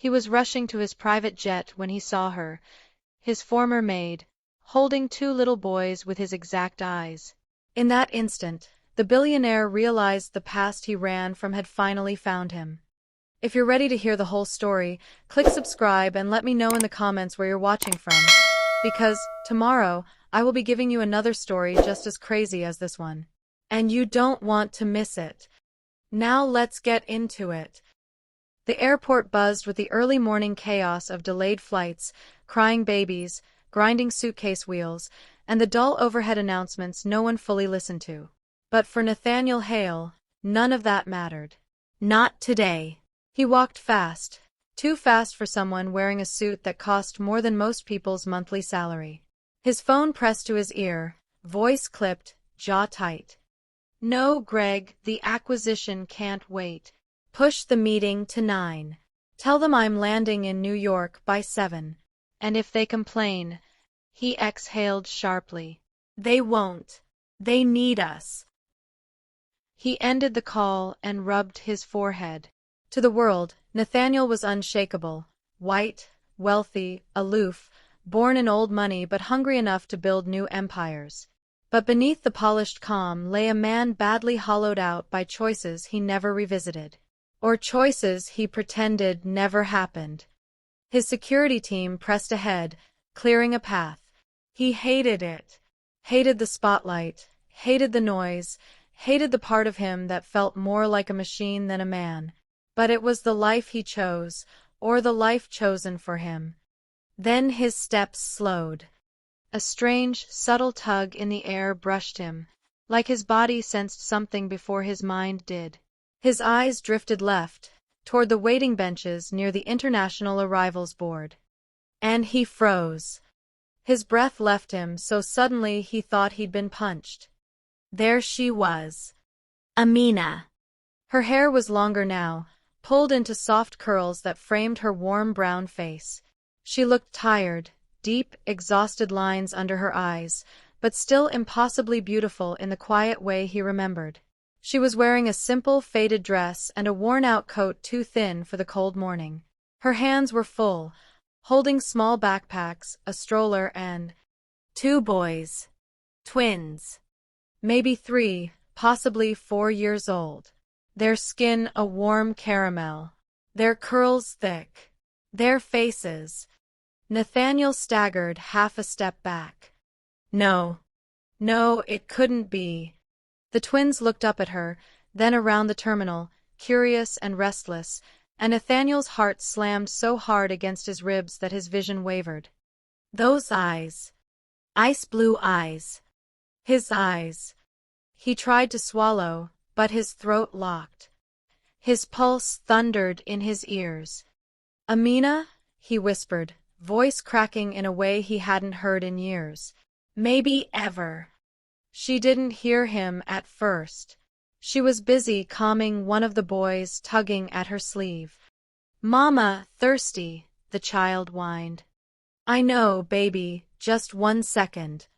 He was rushing to his private jet when he saw her, his former maid, holding two little boys with his exact eyes. In that instant, the billionaire realized the past he ran from had finally found him. If you're ready to hear the whole story, click subscribe and let me know in the comments where you're watching from. Because, tomorrow, I will be giving you another story just as crazy as this one. And you don't want to miss it. Now let's get into it. The airport buzzed with the early morning chaos of delayed flights, crying babies, grinding suitcase wheels, and the dull overhead announcements no one fully listened to. But for Nathaniel Hale, none of that mattered. Not today. He walked fast, too fast for someone wearing a suit that cost more than most people's monthly salary. His phone pressed to his ear, voice clipped, jaw tight. No, Greg, the acquisition can't wait. Push the meeting to 9. Tell them I'm landing in New York by 7. And if they complain, he exhaled sharply. They won't. They need us. He ended the call and rubbed his forehead. To the world, Nathaniel was unshakable, white, wealthy, aloof, born in old money but hungry enough to build new empires. But beneath the polished calm lay a man badly hollowed out by choices he never revisited. Or choices he pretended never happened. His security team pressed ahead, clearing a path. He hated it. Hated the spotlight, hated the noise, hated the part of him that felt more like a machine than a man. But it was the life he chose, or the life chosen for him. Then his steps slowed. A strange, subtle tug in the air brushed him, like his body sensed something before his mind did. His eyes drifted left, toward the waiting benches near the International Arrivals Board. And he froze. His breath left him so suddenly he thought he'd been punched. There she was. Amina. Her hair was longer now, pulled into soft curls that framed her warm brown face. She looked tired, deep, exhausted lines under her eyes, but still impossibly beautiful in the quiet way he remembered. She was wearing a simple, faded dress and a worn-out coat too thin for the cold morning. Her hands were full, holding small backpacks, a stroller, and 2 boys. Twins. Maybe 3, possibly 4 years old. Their skin a warm caramel. Their curls thick. Their faces. Nathaniel staggered half a step back. No. No, it couldn't be. The twins looked up at her, then around the terminal, curious and restless, and Nathaniel's heart slammed so hard against his ribs that his vision wavered. Those eyes. Ice blue eyes. His eyes. He tried to swallow, but his throat locked. His pulse thundered in his ears. Amina, he whispered, voice cracking in a way he hadn't heard in years. Maybe ever. She didn't hear him at first. She was busy calming one of the boys tugging at her sleeve. Mama, thirsty, the child whined. I know, baby, just 1 second.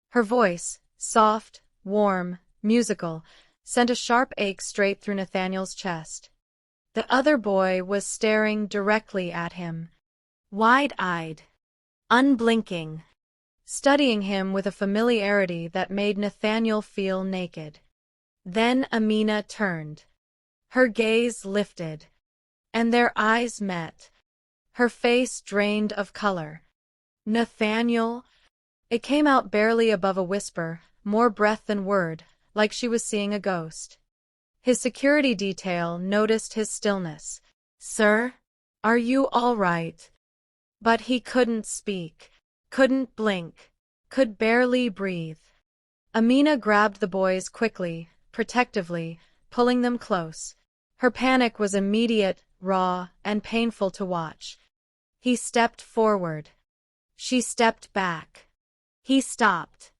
Her voice, soft, warm, musical, sent a sharp ache straight through Nathaniel's chest. The other boy was staring directly at him, wide-eyed, unblinking, studying him with a familiarity that made Nathaniel feel naked. Then Amina turned. Her gaze lifted, and their eyes met. Her face drained of color. Nathaniel? It came out barely above a whisper, more breath than word, like she was seeing a ghost. His security detail noticed his stillness. Sir? Are you all right? But he couldn't speak, couldn't blink, could barely breathe. Amina grabbed the boys quickly, protectively, pulling them close. Her panic was immediate, raw, and painful to watch. He stepped forward. She stepped back. He stopped.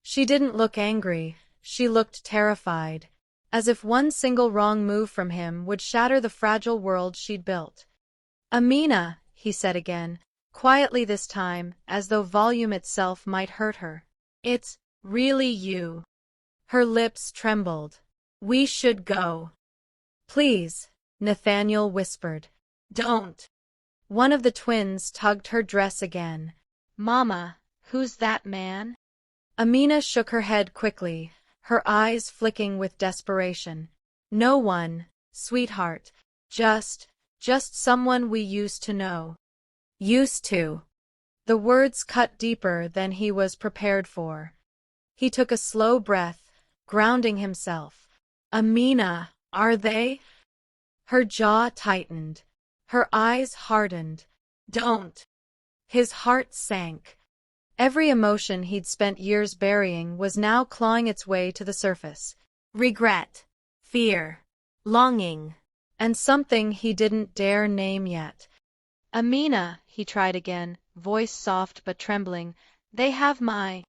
She didn't look angry, she looked terrified, as if one single wrong move from him would shatter the fragile world she'd built. Amina, he said again, quietly this time, as though volume itself might hurt her. It's really you. Her lips trembled. We should go. Please, Nathaniel whispered. Don't. One of the twins tugged her dress again. Mama, who's that man? Amina shook her head quickly, her eyes flicking with desperation. No one, sweetheart. Just someone we used to know. Used to. The words cut deeper than he was prepared for. He took a slow breath, grounding himself. Amina, are they? Her jaw tightened. Her eyes hardened. Don't. His heart sank. Every emotion he'd spent years burying was now clawing its way to the surface. Regret, fear, longing, and something he didn't dare name yet. Amina, he tried again, voice soft but trembling, they have my…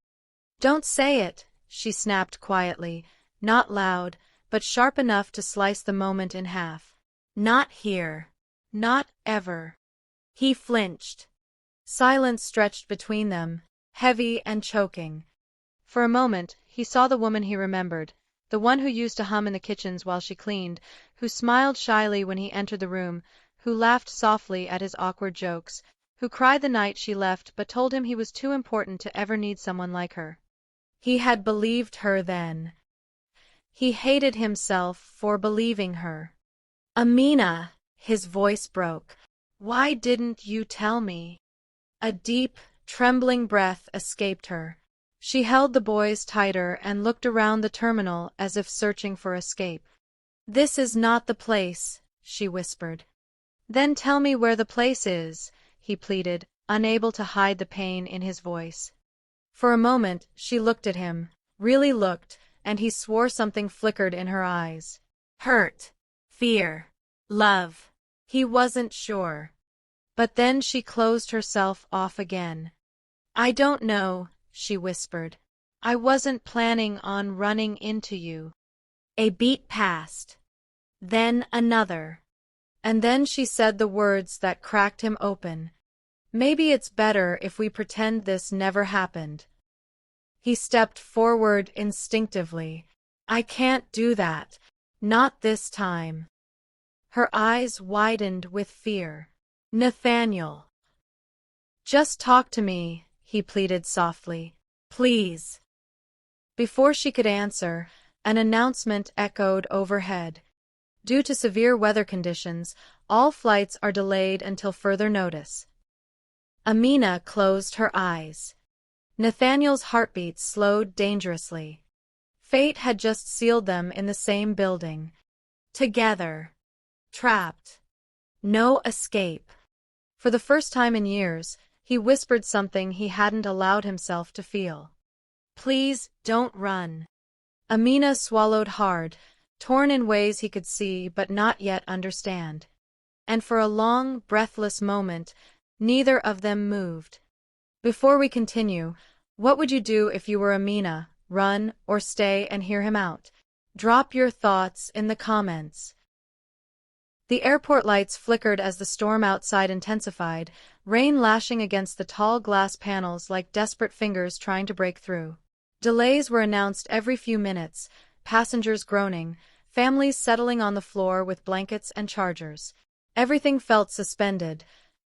Don't say it, she snapped quietly, not loud, but sharp enough to slice the moment in half. Not here. Not ever. He flinched. Silence stretched between them, heavy and choking. For a moment, he saw the woman he remembered, the one who used to hum in the kitchens while she cleaned, who smiled shyly when he entered the room, who laughed softly at his awkward jokes, who cried the night she left but told him he was too important to ever need someone like her. He had believed her then. He hated himself for believing her. Amina, his voice broke. Why didn't you tell me? A deep, trembling breath escaped her. She held the boys tighter and looked around the terminal as if searching for escape. This is not the place, she whispered. Then tell me where the place is, he pleaded, unable to hide the pain in his voice. For a moment, she looked at him, really looked, and he swore something flickered in her eyes. Hurt, fear, love. He wasn't sure. But then she closed herself off again. I don't know, she whispered. I wasn't planning on running into you. A beat passed. Then another. And then she said the words that cracked him open. Maybe it's better if we pretend this never happened. He stepped forward instinctively. I can't do that. Not this time. Her eyes widened with fear. Nathaniel. Just talk to me, he pleaded softly. Please. Before she could answer, an announcement echoed overhead. Due to severe weather conditions, all flights are delayed until further notice. Amina closed her eyes. Nathaniel's heartbeat slowed dangerously. Fate had just sealed them in the same building. Together. Trapped. No escape. For the first time in years, he whispered something he hadn't allowed himself to feel. Please, don't run. Amina swallowed hard, torn in ways he could see but not yet understand. And for a long, breathless moment, neither of them moved. Before we continue, what would you do if you were Amina? Run or stay and hear him out? Drop your thoughts in the comments. The airport lights flickered as the storm outside intensified, rain lashing against the tall glass panels like desperate fingers trying to break through. Delays were announced every few minutes, passengers groaning, families settling on the floor with blankets and chargers. Everything felt suspended.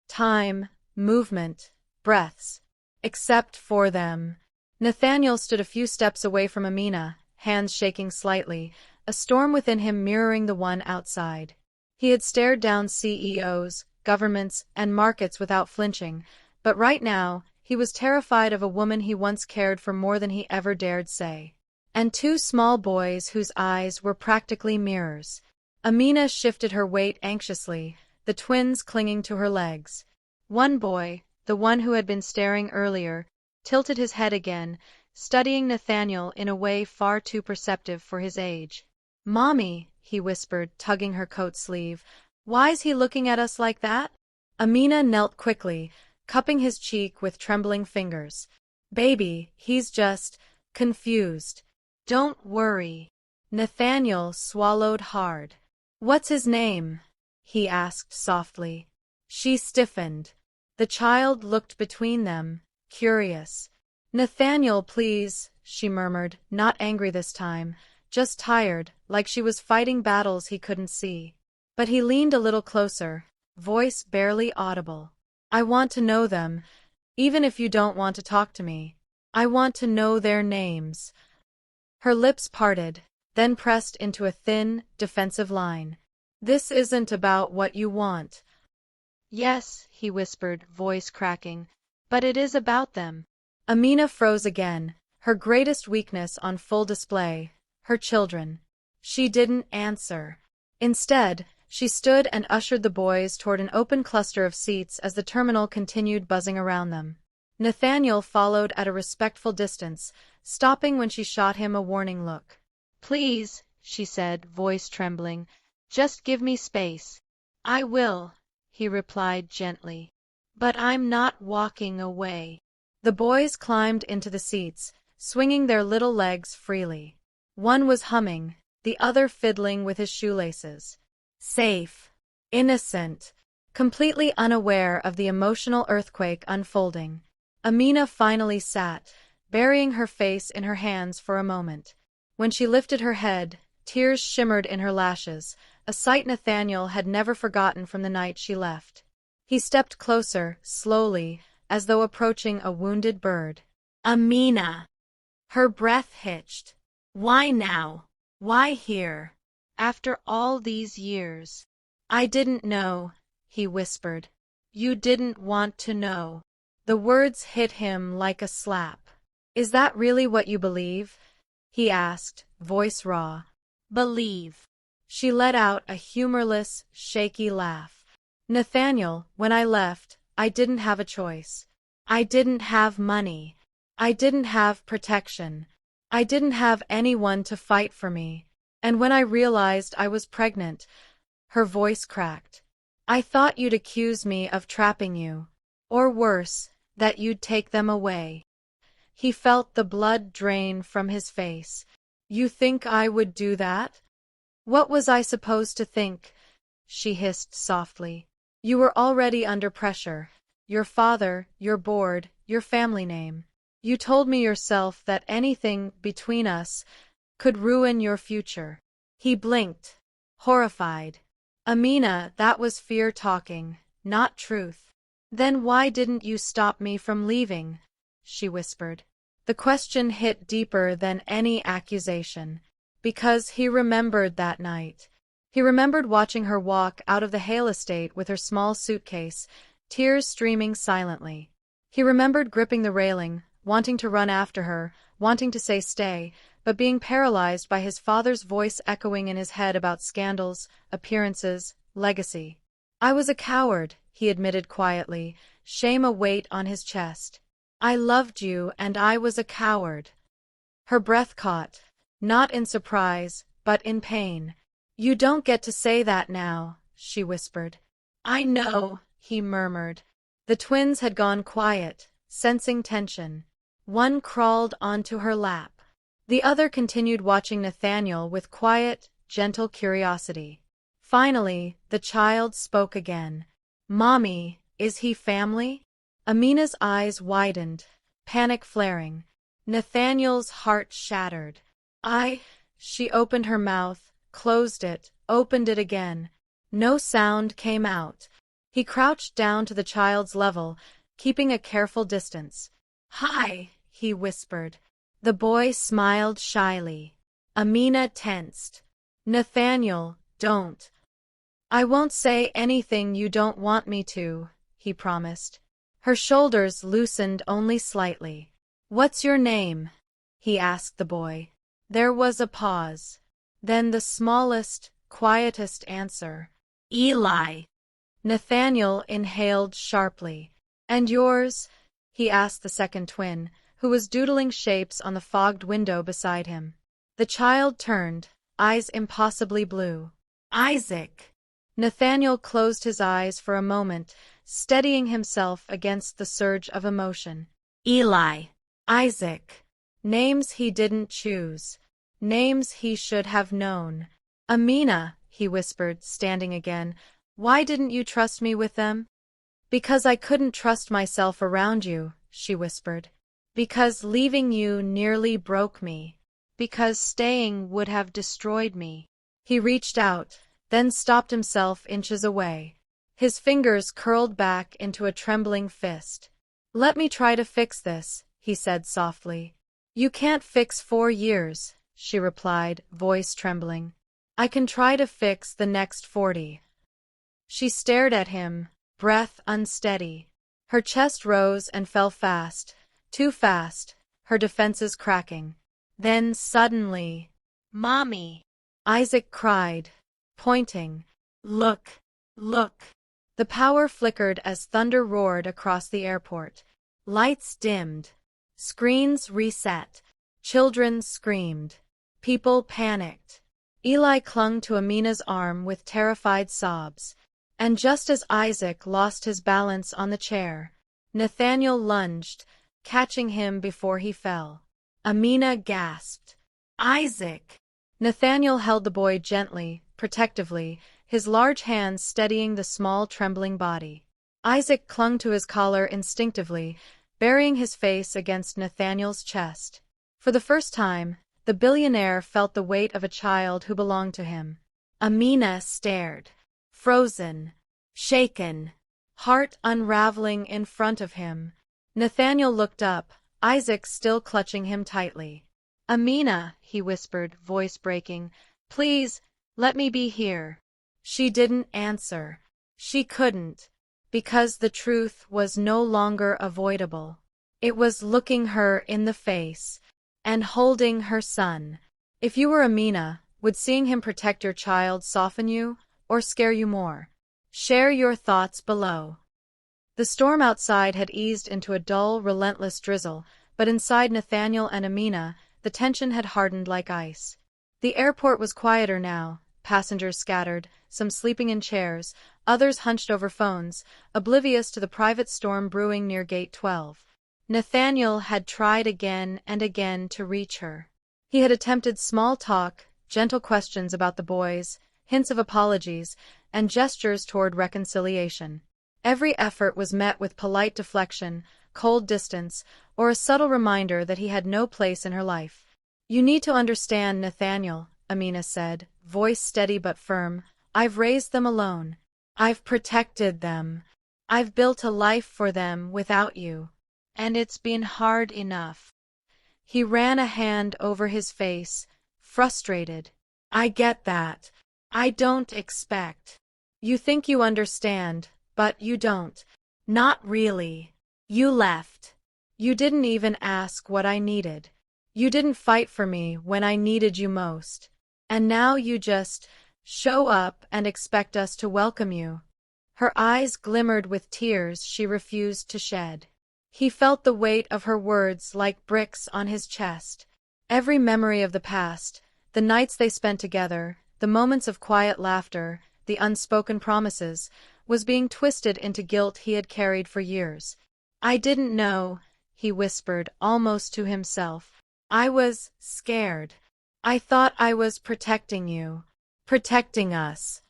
Time, movement, breaths. Except for them. Nathaniel stood a few steps away from Amina, hands shaking slightly, a storm within him mirroring the one outside. He had stared down CEOs, governments, and markets without flinching, but right now, he was terrified of a woman he once cared for more than he ever dared say. And two small boys whose eyes were practically mirrors. Amina shifted her weight anxiously, the twins clinging to her legs. One boy, the one who had been staring earlier, tilted his head again, studying Nathaniel in a way far too perceptive for his age. Mommy, he whispered, tugging her coat sleeve. Why's he looking at us like that? Amina knelt quickly, cupping his cheek with trembling fingers. Baby, he's just confused. Don't worry. Nathaniel swallowed hard. What's his name? He asked softly. She stiffened. The child looked between them, curious. Nathaniel, please, she murmured, not angry this time, just tired, like she was fighting battles he couldn't see. But he leaned a little closer, voice barely audible. I want to know them, even if you don't want to talk to me. I want to know their names. Her lips parted, then pressed into a thin, defensive line. This isn't about what you want. Yes, he whispered, voice cracking, but it is about them. Amina froze again, her greatest weakness on full display, her children. She didn't answer. Instead, she stood and ushered the boys toward an open cluster of seats as the terminal continued buzzing around them. Nathaniel followed at a respectful distance, stopping when she shot him a warning look. Please, she said, voice trembling, just give me space. I will, he replied gently. But I'm not walking away. The boys climbed into the seats, swinging their little legs freely. One was humming, the other fiddling with his shoelaces. Safe, innocent, completely unaware of the emotional earthquake unfolding. Amina finally sat, burying her face in her hands for a moment. When she lifted her head, tears shimmered in her lashes, a sight Nathaniel had never forgotten from the night she left. He stepped closer, slowly, as though approaching a wounded bird. Amina! Her breath hitched. Why now? Why here? After all these years. I didn't know, he whispered. You didn't want to know. The words hit him like a slap. Is that really what you believe? He asked, voice raw. Believe. She let out a humorless, shaky laugh. Nathaniel, when I left, I didn't have a choice. I didn't have money. I didn't have protection. I didn't have anyone to fight for me. And when I realized I was pregnant, her voice cracked. I thought you'd accuse me of trapping you. Or worse, that you'd take them away. He felt the blood drain from his face. You think I would do that? What was I supposed to think? She hissed softly. You were already under pressure. Your father, your board, your family name. You told me yourself that anything between us could ruin your future. He blinked, horrified. Amina, that was fear talking, not truth. Then why didn't you stop me from leaving? She whispered. The question hit deeper than any accusation. Because he remembered that night. He remembered watching her walk out of the Hale estate with her small suitcase, tears streaming silently. He remembered gripping the railing, wanting to run after her, wanting to say stay, but being paralyzed by his father's voice echoing in his head about scandals, appearances, legacy. I was a coward, he admitted quietly, shame a weight on his chest. I loved you and I was a coward. Her breath caught, not in surprise, but in pain. You don't get to say that now, she whispered. I know, he murmured. The twins had gone quiet, sensing tension. One crawled onto her lap. The other continued watching Nathaniel with quiet, gentle curiosity. Finally, the child spoke again. Mommy, is he family? Amina's eyes widened, panic flaring. Nathaniel's heart shattered. She opened her mouth, closed it, opened it again. No sound came out. He crouched down to the child's level, keeping a careful distance. Hi, he whispered. The boy smiled shyly. Amina tensed. Nathaniel, don't. I won't say anything you don't want me to, he promised. Her shoulders loosened only slightly. What's your name? He asked the boy. There was a pause. Then the smallest, quietest answer. Eli. Nathaniel inhaled sharply. And yours? He asked the second twin, who was doodling shapes on the fogged window beside him. The child turned, eyes impossibly blue. Isaac. Nathaniel closed his eyes for a moment, steadying himself against the surge of emotion. Eli. Isaac. Names he didn't choose. Names he should have known. Amina, he whispered, standing again, why didn't you trust me with them? Because I couldn't trust myself around you, she whispered. Because leaving you nearly broke me. Because staying would have destroyed me. He reached out, then stopped himself inches away. His fingers curled back into a trembling fist. "Let me try to fix this," he said softly. "You can't fix 4 years," she replied, voice trembling. "I can try to fix the next 40. She stared at him, breath unsteady. Her chest rose and fell fast, too fast, her defenses cracking. Then suddenly, "Mommy!" Isaac cried, pointing. "Look! Look!" The power flickered as thunder roared across the airport. Lights dimmed. Screens reset. Children screamed. People panicked. Eli clung to Amina's arm with terrified sobs. And just as Isaac lost his balance on the chair, Nathaniel lunged, catching him before he fell. Amina gasped. "Isaac!" Nathaniel held the boy gently, protectively, his large hands steadying the small trembling body. Isaac clung to his collar instinctively, burying his face against Nathaniel's chest. For the first time, the billionaire felt the weight of a child who belonged to him. Amina stared. Frozen, shaken, heart unraveling in front of him. Nathaniel looked up, Isaac still clutching him tightly. "Amina," he whispered, voice breaking, "please, let me be here." She didn't answer. She couldn't, because the truth was no longer avoidable. It was looking her in the face, and holding her son. If you were Amina, would seeing him protect your child soften you, or scare you more? Share your thoughts below. The storm outside had eased into a dull, relentless drizzle, but inside Nathaniel and Amina, the tension had hardened like ice. The airport was quieter now, passengers scattered, some sleeping in chairs, others hunched over phones, oblivious to the private storm brewing near Gate 12. Nathaniel had tried again and again to reach her. He had attempted small talk, gentle questions about the boys, hints of apologies, and gestures toward reconciliation. Every effort was met with polite deflection, cold distance, or a subtle reminder that he had no place in her life. "You need to understand, Nathaniel," Amina said, voice steady but firm. "I've raised them alone. I've protected them. I've built a life for them without you. And it's been hard enough." He ran a hand over his face, frustrated. "I get that. I don't expect. You think you understand, but you don't. Not really. You left. You didn't even ask what I needed. You didn't fight for me when I needed you most. And now you just show up and expect us to welcome you." Her eyes glimmered with tears she refused to shed. He felt the weight of her words like bricks on his chest. Every memory of the past, the nights they spent together, the moments of quiet laughter, the unspoken promises, was being twisted into guilt he had carried for years. "I didn't know," he whispered, almost to himself. "I was scared. I thought I was protecting you. Protecting us."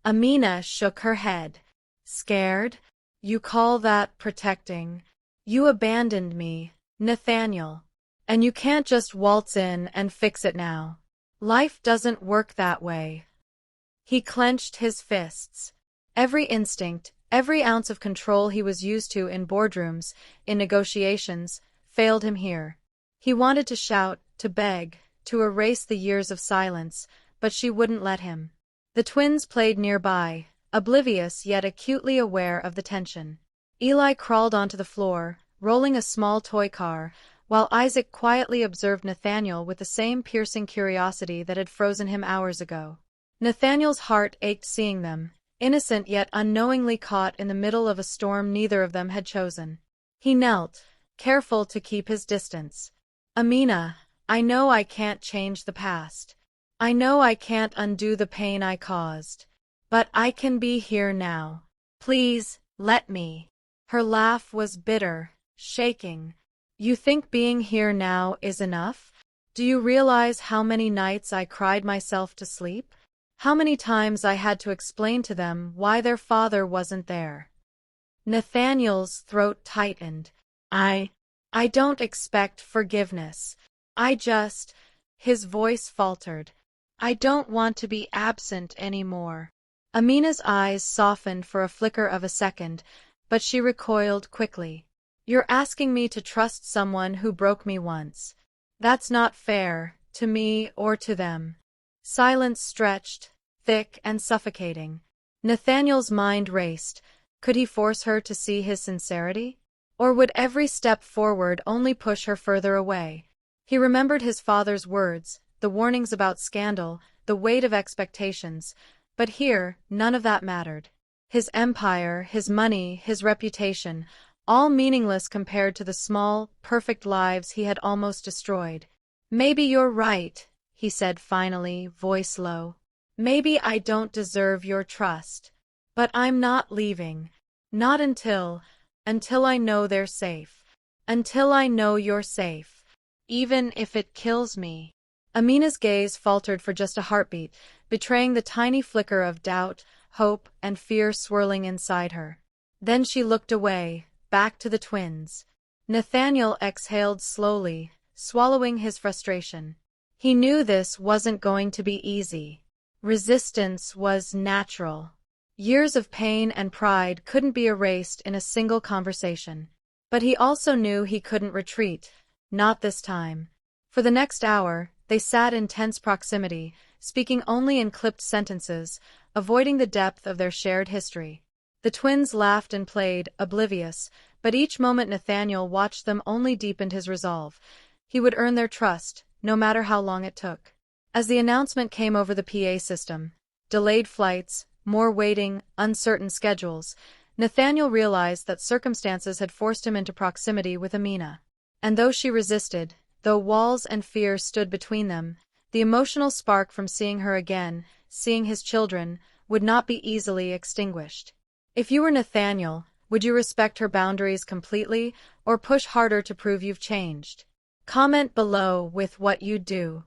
Amina shook her head. "Scared? You call that protecting? You abandoned me, Nathaniel. And you can't just waltz in and fix it now. Life doesn't work that way." He clenched his fists. Every instinct, every ounce of control he was used to in boardrooms, in negotiations, failed him here. He wanted to shout, to beg, to erase the years of silence, but she wouldn't let him. The twins played nearby, oblivious yet acutely aware of the tension. Eli crawled onto the floor, rolling a small toy car, while Isaac quietly observed Nathaniel with the same piercing curiosity that had frozen him hours ago. Nathaniel's heart ached seeing them, innocent yet unknowingly caught in the middle of a storm neither of them had chosen. He knelt, careful to keep his distance. "Amina, I know I can't change the past. I know I can't undo the pain I caused. But I can be here now. Please, let me." Her laugh was bitter, shaking. "You think being here now is enough? Do you realize how many nights I cried myself to sleep? How many times I had to explain to them why their father wasn't there?" Nathaniel's throat tightened. I don't expect forgiveness. His voice faltered. "I don't want to be absent anymore. Amina's eyes softened for a flicker of a second, but she recoiled quickly. You're asking me to trust someone who broke me once. That's not fair, to me or to them. Silence stretched, thick and suffocating. Nathaniel's mind raced. Could he force her to see his sincerity? Or would every step forward only push her further away? He remembered his father's words, the warnings about scandal, the weight of expectations, but here none of that mattered. His empire, his money, his reputation, all meaningless compared to the small, perfect lives he had almost destroyed. Maybe you're right, he said finally, voice low. Maybe I don't deserve your trust. But I'm not leaving. Not until I know they're safe. Until I know you're safe. Even if it kills me. Amina's gaze faltered for just a heartbeat, betraying the tiny flicker of doubt, hope, and fear swirling inside her. Then she looked away, back to the twins. Nathaniel exhaled slowly, swallowing his frustration. He knew this wasn't going to be easy. Resistance was natural. Years of pain and pride couldn't be erased in a single conversation. But he also knew he couldn't retreat. Not this time. For the next hour, they sat in tense proximity, speaking only in clipped sentences, avoiding the depth of their shared history. The twins laughed and played, oblivious, but each moment Nathaniel watched them only deepened his resolve. He would earn their trust, no matter how long it took. As the announcement came over the PA system, delayed flights, more waiting, uncertain schedules, Nathaniel realized that circumstances had forced him into proximity with Amina. And though she resisted, though walls and fear stood between them, the emotional spark from seeing her again, seeing his children, would not be easily extinguished. If you were Nathaniel, would you respect her boundaries completely, or push harder to prove you've changed? Comment below with what you'd do.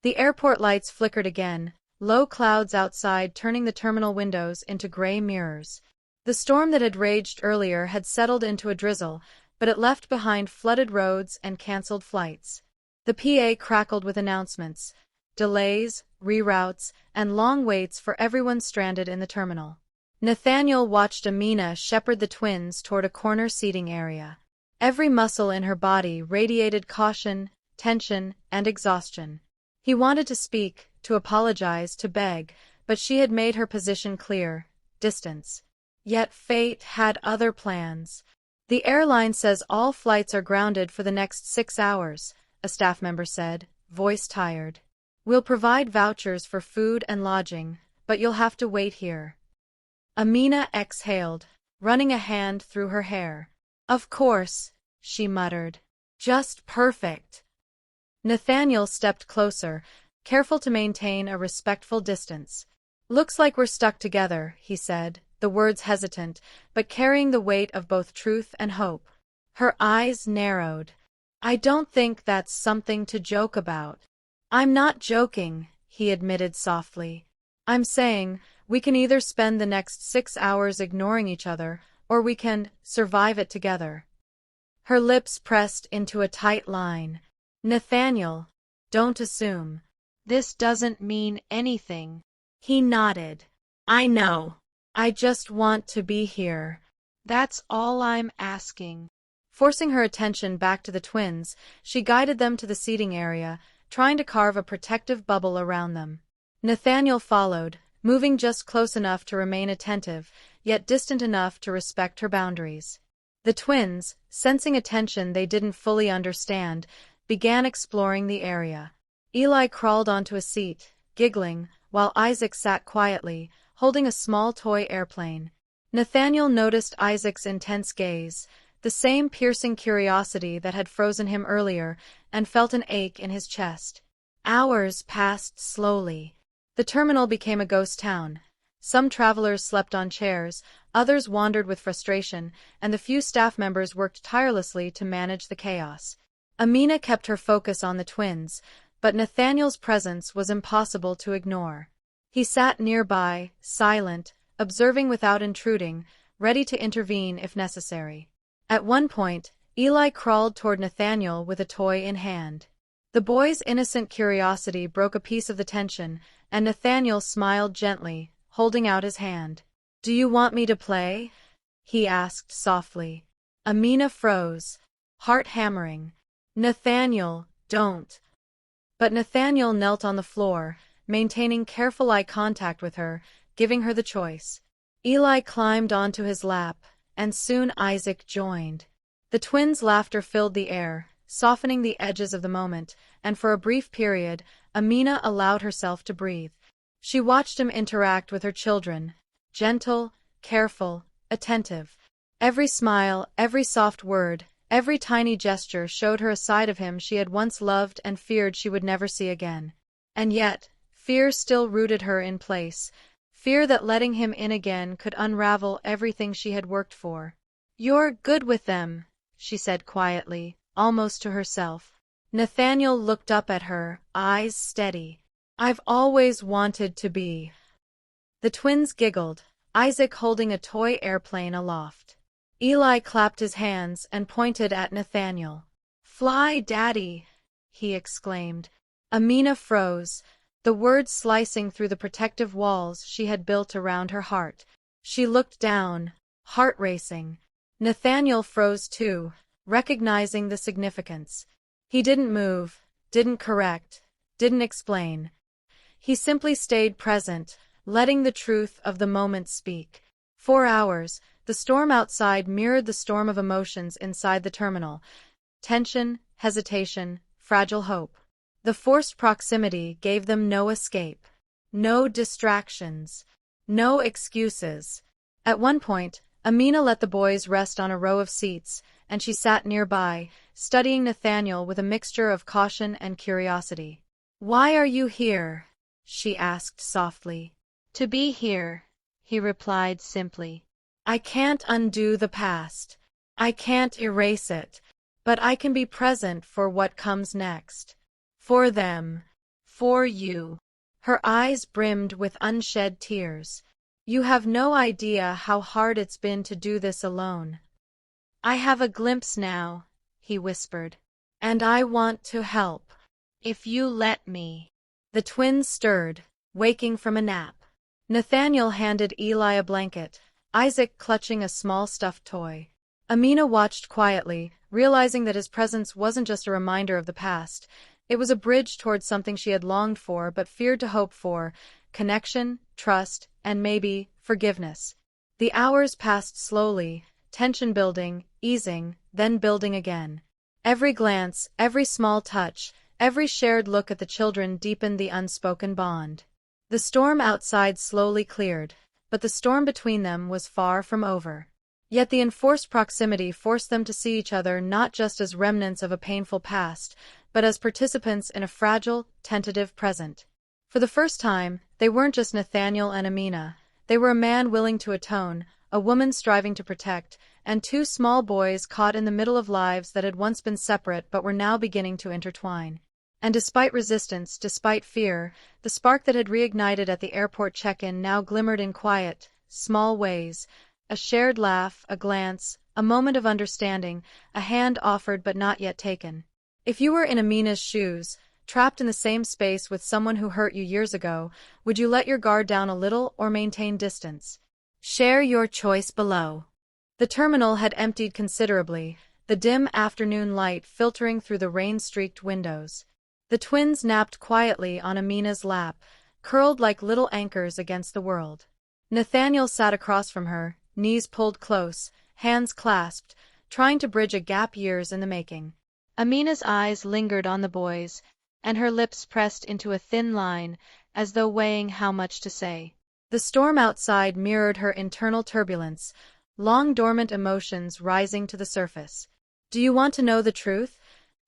The airport lights flickered again, low clouds outside turning the terminal windows into gray mirrors. The storm that had raged earlier had settled into a drizzle, but it left behind flooded roads and canceled flights. The PA crackled with announcements, delays, reroutes, and long waits for everyone stranded in the terminal. Nathaniel watched Amina shepherd the twins toward a corner seating area. Every muscle in her body radiated caution, tension, and exhaustion. He wanted to speak, to apologize, to beg, but she had made her position clear: distance. Yet fate had other plans. The airline says all flights are grounded for the next 6 hours, a staff member said, voice tired. We'll provide vouchers for food and lodging, but you'll have to wait here. Amina exhaled, running a hand through her hair. Of course, she muttered. Just perfect. Nathaniel stepped closer, careful to maintain a respectful distance. Looks like we're stuck together, he said, the words hesitant, but carrying the weight of both truth and hope. Her eyes narrowed. I don't think that's something to joke about. I'm not joking, he admitted softly. I'm saying, we can either spend the next 6 hours ignoring each other, or we can survive it together. Her lips pressed into a tight line. Nathaniel, don't assume. This doesn't mean anything. He nodded. I know. I just want to be here. That's all I'm asking. Forcing her attention back to the twins, she guided them to the seating area, trying to carve a protective bubble around them. Nathaniel followed, moving just close enough to remain attentive, yet distant enough to respect her boundaries. The twins, sensing a tension they didn't fully understand, began exploring the area. Eli crawled onto a seat, giggling, while Isaac sat quietly, holding a small toy airplane. Nathaniel noticed Isaac's intense gaze, the same piercing curiosity that had frozen him earlier, and felt an ache in his chest. Hours passed slowly. The terminal became a ghost town. Some travelers slept on chairs, others wandered with frustration, and the few staff members worked tirelessly to manage the chaos. Amina kept her focus on the twins, but Nathaniel's presence was impossible to ignore. He sat nearby, silent, observing without intruding, ready to intervene if necessary. At one point, Eli crawled toward Nathaniel with a toy in hand. The boy's innocent curiosity broke a piece of the tension, and Nathaniel smiled gently, holding out his hand. "Do you want me to play?" he asked softly. Amina froze, heart hammering. "Nathaniel, don't." But Nathaniel knelt on the floor, maintaining careful eye contact with her, giving her the choice. Eli climbed onto his lap, and soon Isaac joined. The twins' laughter filled the air, softening the edges of the moment, and for a brief period, Amina allowed herself to breathe. She watched him interact with her children, gentle, careful, attentive. Every smile, every soft word, every tiny gesture showed her a side of him she had once loved and feared she would never see again. And yet, fear still rooted her in place, fear that letting him in again could unravel everything she had worked for. "You're good with them," she said quietly, almost to herself. Nathaniel looked up at her, eyes steady. "I've always wanted to be." The twins giggled, Isaac holding a toy airplane aloft. Eli clapped his hands and pointed at Nathaniel. "Fly, Daddy!" he exclaimed. Amina froze, the words slicing through the protective walls she had built around her heart. She looked down, heart racing. Nathaniel froze too, recognizing the significance. He didn't move, didn't correct, didn't explain. He simply stayed present, letting the truth of the moment speak. 4 hours, the storm outside mirrored the storm of emotions inside the terminal. Tension, hesitation, fragile hope. The forced proximity gave them no escape. No distractions. No excuses. At one point, Amina let the boys rest on a row of seats, and she sat nearby, studying Nathaniel with a mixture of caution and curiosity. "Why are you here?" she asked softly. "To be here," he replied simply. "I can't undo the past. I can't erase it. But I can be present for what comes next. For them. For you." Her eyes brimmed with unshed tears. "You have no idea how hard it's been to do this alone." "I have a glimpse now," he whispered. "And I want to help. If you let me." The twins stirred, waking from a nap. Nathaniel handed Eli a blanket, Isaac clutching a small stuffed toy. Amina watched quietly, realizing that his presence wasn't just a reminder of the past. It was a bridge towards something she had longed for but feared to hope for: connection, trust, and maybe forgiveness. The hours passed slowly, tension building, easing, then building again. Every glance, every small touch, every shared look at the children deepened the unspoken bond. The storm outside slowly cleared, but the storm between them was far from over. Yet the enforced proximity forced them to see each other not just as remnants of a painful past, but as participants in a fragile, tentative present. For the first time, they weren't just Nathaniel and Amina. They were a man willing to atone, a woman striving to protect, and two small boys caught in the middle of lives that had once been separate but were now beginning to intertwine. And despite resistance, despite fear, the spark that had reignited at the airport check-in now glimmered in quiet, small ways. A shared laugh, a glance, a moment of understanding, a hand offered but not yet taken. If you were in Amina's shoes, trapped in the same space with someone who hurt you years ago, would you let your guard down a little or maintain distance? Share your choice below. The terminal had emptied considerably, the dim afternoon light filtering through the rain-streaked windows. The twins napped quietly on Amina's lap, curled like little anchors against the world. Nathaniel sat across from her, knees pulled close, hands clasped, trying to bridge a gap years in the making. Amina's eyes lingered on the boys, and her lips pressed into a thin line, as though weighing how much to say. The storm outside mirrored her internal turbulence, long dormant emotions rising to the surface. "Do you want to know the truth?"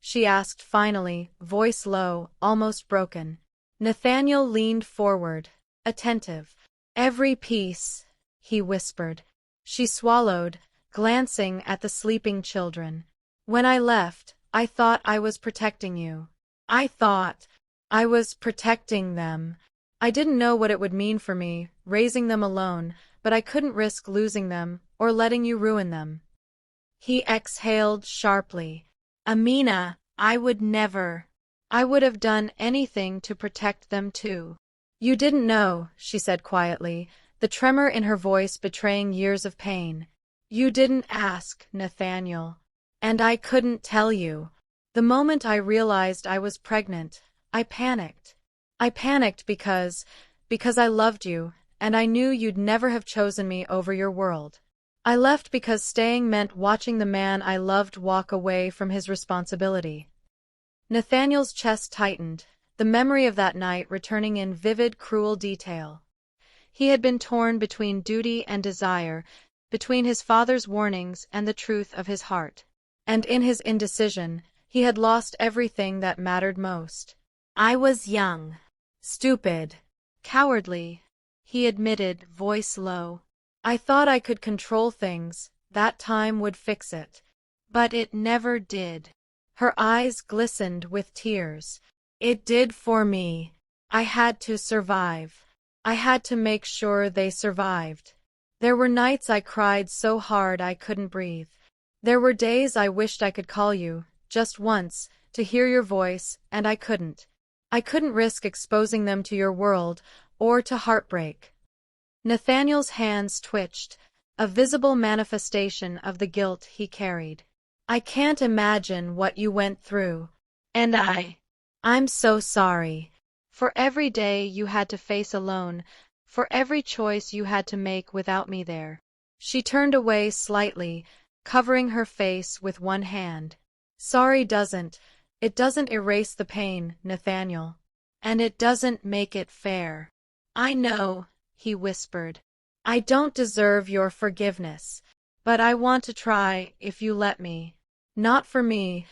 she asked finally, voice low, almost broken. Nathaniel leaned forward, attentive. "Every piece," he whispered. She swallowed, glancing at the sleeping children. "When I left, I thought I was protecting you. I thought I was protecting them. I didn't know what it would mean for me, raising them alone, but I couldn't risk losing them, or letting you ruin them." He exhaled sharply. "Amina, I would never. I would have done anything to protect them too." "You didn't know," she said quietly, the tremor in her voice betraying years of pain. You didn't ask, Nathaniel. And I couldn't tell you. The moment I realized I was pregnant, I panicked. I panicked because I loved you, and I knew you'd never have chosen me over your world. I left because staying meant watching the man I loved walk away from his responsibility. Nathaniel's chest tightened, the memory of that night returning in vivid, cruel detail. He had been torn between duty and desire, between his father's warnings and the truth of his heart. And in his indecision, he had lost everything that mattered most. I was young, stupid, cowardly, he admitted, voice low. I thought I could control things, that time would fix it. But it never did. Her eyes glistened with tears. It did for me. I had to survive. I had to make sure they survived. There were nights I cried so hard I couldn't breathe. There were days I wished I could call you, just once, to hear your voice, and I couldn't. I couldn't risk exposing them to your world, or to heartbreak. Nathaniel's hands twitched, a visible manifestation of the guilt he carried. I can't imagine what you went through. And I'm so sorry. For every day you had to face alone, for every choice you had to make without me there. She turned away slightly, covering her face with one hand. Sorry it doesn't erase the pain, Nathaniel. And it doesn't make it fair. I know, he whispered. I don't deserve your forgiveness, but I want to try if you let me. Not for me,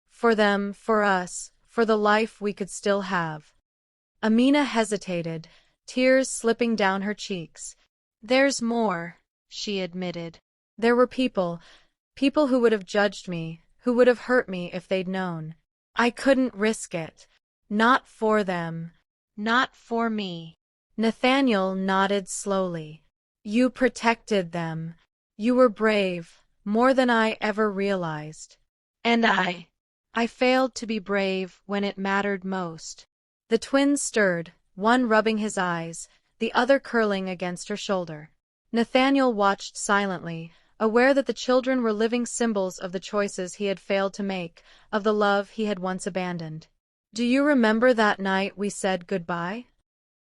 for them, for us, for the life we could still have. Amina hesitated, tears slipping down her cheeks. There's more, she admitted. There were people who would have judged me, who would have hurt me if they'd known. I couldn't risk it. Not for them. Not for me. Nathaniel nodded slowly. You protected them. You were brave, more than I ever realized. And I failed to be brave when it mattered most. The twins stirred, one rubbing his eyes, the other curling against her shoulder. Nathaniel watched silently, aware that the children were living symbols of the choices he had failed to make, of the love he had once abandoned. Do you remember that night we said goodbye?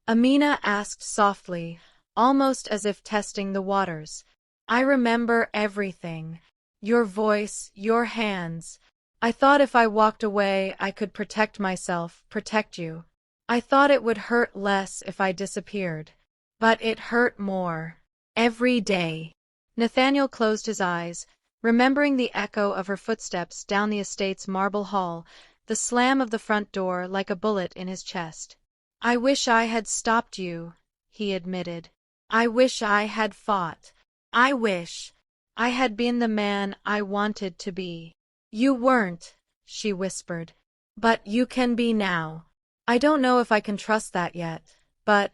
Amina asked softly, almost as if testing the waters. I remember everything. Your voice, your hands. I thought if I walked away I could protect myself, protect you. I thought it would hurt less if I disappeared. But it hurt more. Every day. Nathaniel closed his eyes, remembering the echo of her footsteps down the estate's marble hall, the slam of the front door like a bullet in his chest. I wish I had stopped you, he admitted. I wish I had fought. I wish I had been the man I wanted to be. You weren't, she whispered. But you can be now. I don't know if I can trust that yet, but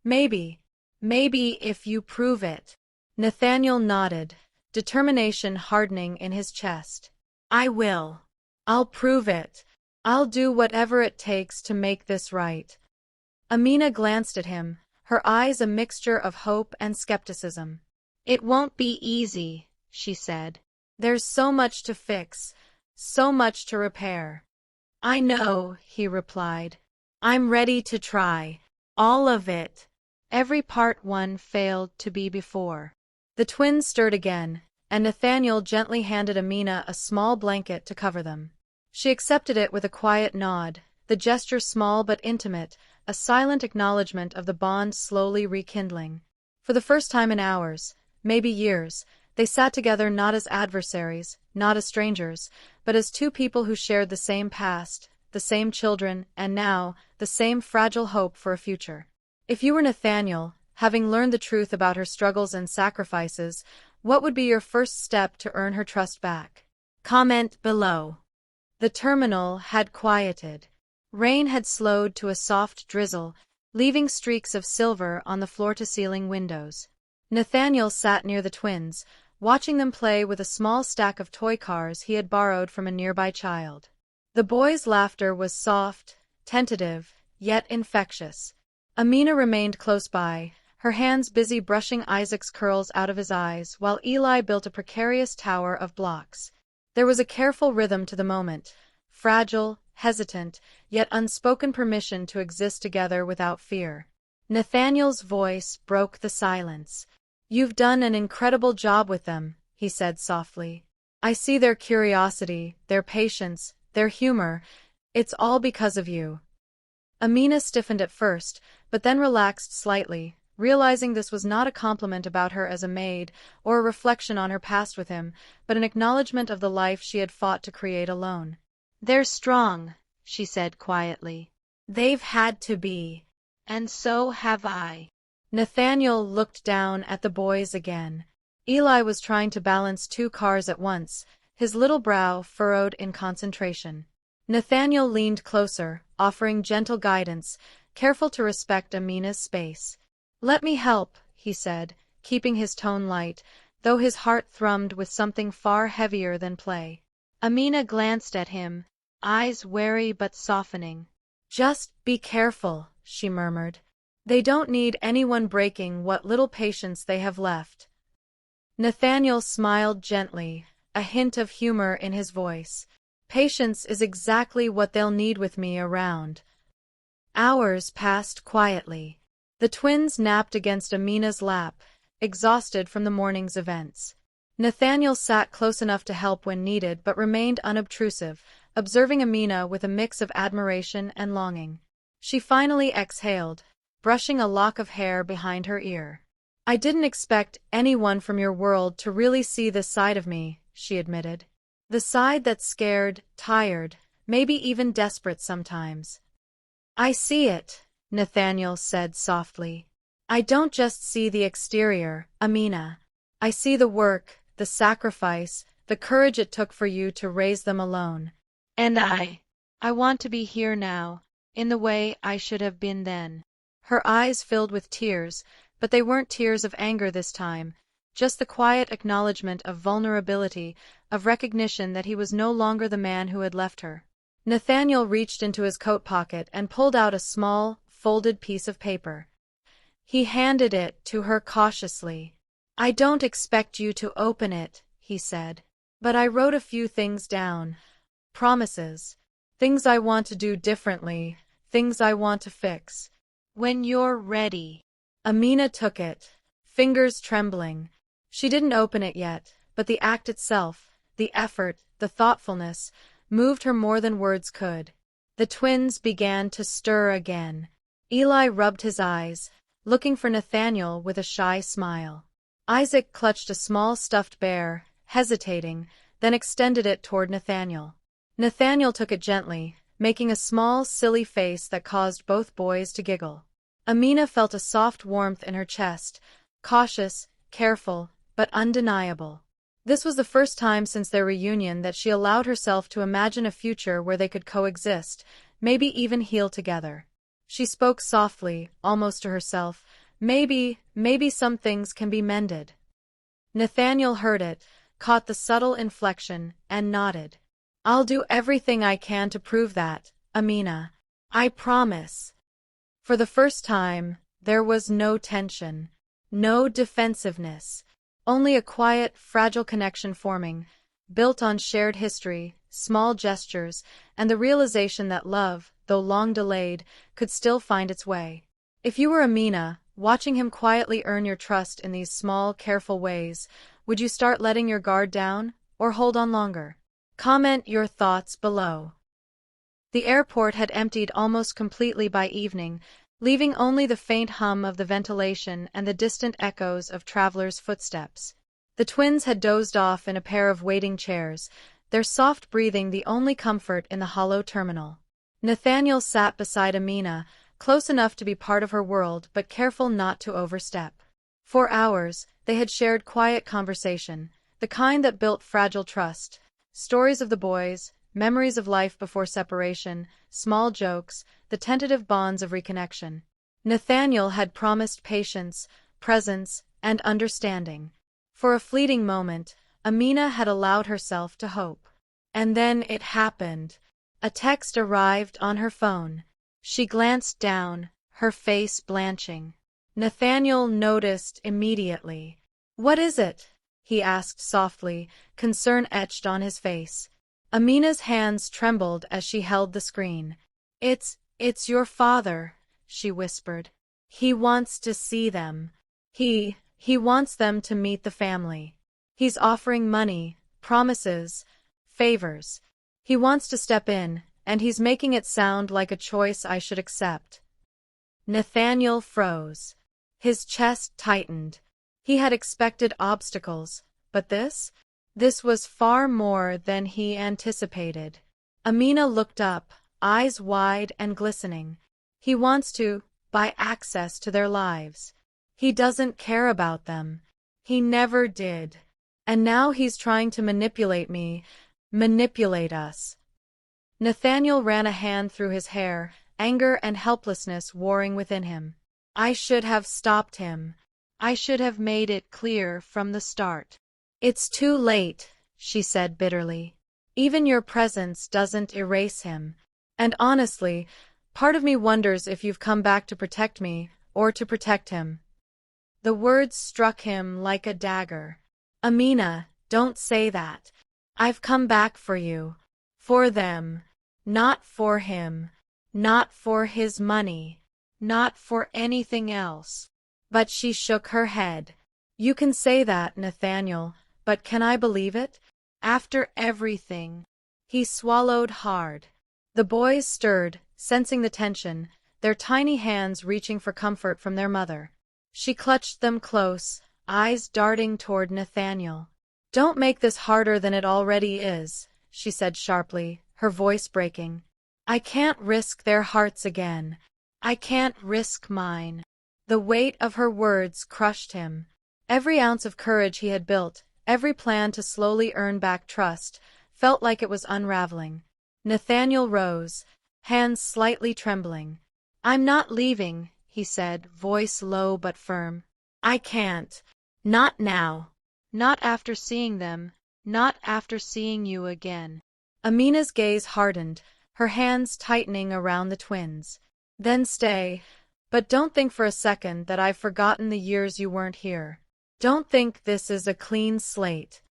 maybe if you prove it. Nathaniel nodded, determination hardening in his chest. I will. I'll prove it. I'll do whatever it takes to make this right. Amina glanced at him, her eyes a mixture of hope and skepticism. It won't be easy, she said. There's so much to fix, so much to repair. I know, he replied. I'm ready to try. All of it. Every part one failed to be before. The twins stirred again, and Nathaniel gently handed Amina a small blanket to cover them. She accepted it with a quiet nod, the gesture small but intimate, a silent acknowledgement of the bond slowly rekindling. For the first time in hours, maybe years, they sat together not as adversaries, not as strangers, but as two people who shared the same past, the same children, and now, the same fragile hope for a future. If you were Nathaniel, having learned the truth about her struggles and sacrifices, what would be your first step to earn her trust back? Comment below. The terminal had quieted. Rain had slowed to a soft drizzle, leaving streaks of silver on the floor-to-ceiling windows. Nathaniel sat near the twins, watching them play with a small stack of toy cars he had borrowed from a nearby child. The boys' laughter was soft, tentative, yet infectious. Amina remained close by, her hands busy brushing Isaac's curls out of his eyes while Eli built a precarious tower of blocks. There was a careful rhythm to the moment, fragile, hesitant, yet unspoken permission to exist together without fear. Nathaniel's voice broke the silence. "You've done an incredible job with them," he said softly. "I see their curiosity, their patience, their humor. It's all because of you." Amina stiffened at first, but then relaxed slightly, realizing this was not a compliment about her as a maid, or a reflection on her past with him, but an acknowledgement of the life she had fought to create alone. "They're strong," she said quietly. "They've had to be. And so have I." Nathaniel looked down at the boys again. Eli was trying to balance two cars at once, his little brow furrowed in concentration. Nathaniel leaned closer, offering gentle guidance, careful to respect Amina's space. "Let me help," he said, keeping his tone light, though his heart thrummed with something far heavier than play. Amina glanced at him, eyes wary but softening. "Just be careful," she murmured. "They don't need anyone breaking what little patience they have left." Nathaniel smiled gently, a hint of humor in his voice. "Patience is exactly what they'll need with me around." Hours passed quietly. The twins napped against Amina's lap, exhausted from the morning's events. Nathaniel sat close enough to help when needed but remained unobtrusive, observing Amina with a mix of admiration and longing. She finally exhaled, brushing a lock of hair behind her ear. "I didn't expect anyone from your world to really see this side of me," she admitted. "The side that's scared, tired, maybe even desperate sometimes." "I see it," Nathaniel said softly. "I don't just see the exterior, Amina. I see the work, the sacrifice, the courage it took for you to raise them alone. And I want to be here now, in the way I should have been then." Her eyes filled with tears, but they weren't tears of anger this time, just the quiet acknowledgement of vulnerability, of recognition that he was no longer the man who had left her. Nathaniel reached into his coat pocket and pulled out a small, folded piece of paper. He handed it to her cautiously. "I don't expect you to open it," he said. "But I wrote a few things down. Promises. Things I want to do differently, things I want to fix. When you're ready." Amina took it, fingers trembling. She didn't open it yet, but the act itself, the effort, the thoughtfulness, moved her more than words could. The twins began to stir again. Eli rubbed his eyes, looking for Nathaniel with a shy smile. Isaac clutched a small stuffed bear, hesitating, then extended it toward Nathaniel. Nathaniel took it gently, making a small, silly face that caused both boys to giggle. Amina felt a soft warmth in her chest, cautious, careful, but undeniable. This was the first time since their reunion that she allowed herself to imagine a future where they could coexist, maybe even heal together. She spoke softly, almost to herself, maybe some things can be mended." Nathaniel heard it, caught the subtle inflection, and nodded. "I'll do everything I can to prove that, Amina. I promise." For the first time, there was no tension, no defensiveness, only a quiet, fragile connection forming, built on shared history, small gestures, and the realization that love, though long delayed, could still find its way. If you were Amina, watching him quietly earn your trust in these small, careful ways, would you start letting your guard down, or hold on longer? Comment your thoughts below. The airport had emptied almost completely by evening, leaving only the faint hum of the ventilation and the distant echoes of travelers' footsteps. The twins had dozed off in a pair of waiting chairs, their soft breathing the only comfort in the hollow terminal. Nathaniel sat beside Amina, close enough to be part of her world but careful not to overstep. For hours, they had shared quiet conversation, the kind that built fragile trust. Stories of the boys, memories of life before separation, small jokes, the tentative bonds of reconnection. Nathaniel had promised patience, presence, and understanding. For a fleeting moment, Amina had allowed herself to hope. And then it happened. A text arrived on her phone. She glanced down, her face blanching. Nathaniel noticed immediately. "What is it?" he asked softly, concern etched on his face. Amina's hands trembled as she held the screen. It's your father," she whispered. "He wants to see them. He wants them to meet the family. He's offering money, promises, favors. He wants to step in, and he's making it sound like a choice I should accept." Nathaniel froze. His chest tightened. He had expected obstacles, but this was far more than he anticipated. Amina looked up, eyes wide and glistening. "He wants to buy access to their lives. He doesn't care about them. He never did. And now he's trying to manipulate me, manipulate us." Nathaniel ran a hand through his hair, anger and helplessness warring within him. "I should have stopped him. I should have made it clear from the start." "It's too late," she said bitterly. "Even your presence doesn't erase him. And honestly, part of me wonders if you've come back to protect me, or to protect him." The words struck him like a dagger. "Amina, don't say that. I've come back for you. For them. Not for him. Not for his money. Not for anything else." But she shook her head. "You can say that, Nathaniel, but can I believe it? After everything?" He swallowed hard. The boys stirred, sensing the tension, their tiny hands reaching for comfort from their mother. She clutched them close, eyes darting toward Nathaniel. "Don't make this harder than it already is," she said sharply, her voice breaking. "I can't risk their hearts again. I can't risk mine." The weight of her words crushed him. Every ounce of courage he had built, every plan to slowly earn back trust, felt like it was unraveling. Nathaniel rose, hands slightly trembling. "I'm not leaving," he said, voice low but firm. "I can't. Not now. Not after seeing them. Not after seeing you again." Amina's gaze hardened, her hands tightening around the twins. "Then stay. But don't think for a second that I've forgotten the years you weren't here. Don't think this is a clean slate."